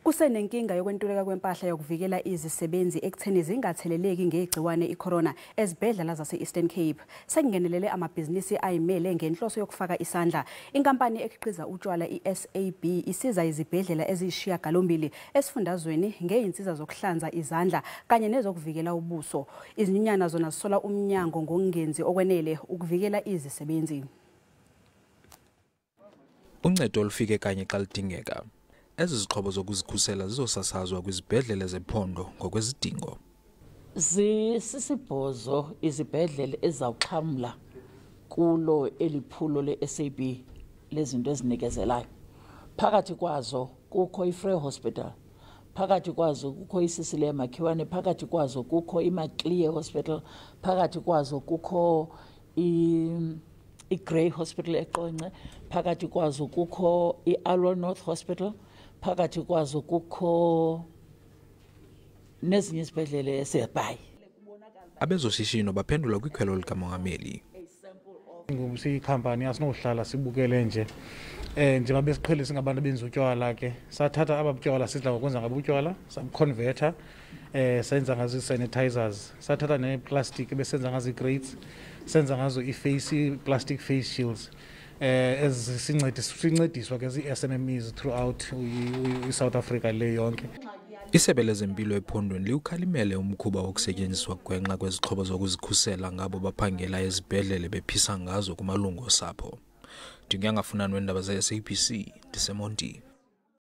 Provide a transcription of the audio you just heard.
Kusenenkinga yokwentuleka kwempahla yokuvikela izisebenzi ekutheni zingatheleleki ngegciwane icorona ezibhedlela zase-Eastern Cape. Sekungenelele amabhizinisi ayimele ngenhloso yokufaka isandla. Inkampani ekhiqiza utshwala i-SAB isiza izibhedlela eziyisishiyagalombili esifundazweni ngeyinsiza zokuhlanza izandla kanye nezokuvikela ubuso. Izinyunyana zona zisola umnyango ngokungenzi okwenele ukuvikela izisebenzi. Uncedo olufike kanye xa lidingeka. Ezi zixhobo zokuzikhusela zizosasazwa kwizibhedlele zephondo ngokwezidingo. Sisibhozo izibhedlele ezawuxhamla kulo eliphulo le-SAB lezinto ezinikezelayo. Phakathi kwazo kukho iFree Hospital, phakathi kwazo kukho iCecile Makhiwane, phakathi kwazo kukho iMaclear Hospital, phakathi kwazo kukho iGrey Hospital eQonce, phakathi kwazo kukho iAlwa North Hospital, phakathi kwazo kukho nezinye izibhedlele eseBhayi. Abezoshishino baphendula kwikhwelo likamongameli. Siyikhampani asinohlala sibukele nje. Njengoba siqhele singabantu benza utywala ke, sathatha ababutywala sidla ngokwenza ngabo utywala, sabuconverter, senza ngazo sanitizers, sathatha neplastic besenza ngazo igrates, senza ngazo plastic face shields. Sincediswa ke zi-SMMEs throughout South Africa le yonke. Isebe lezempilo ephondweni liwukhalimele umkhuba wokusetyenziswa gwenxa kwezixhobo zokuzikhusela ngabo baphangela ezibhedlele bephisa ngazo kumalungu osapho. Ndingangafuna nweendaba ze-SABC, ndiseMonti.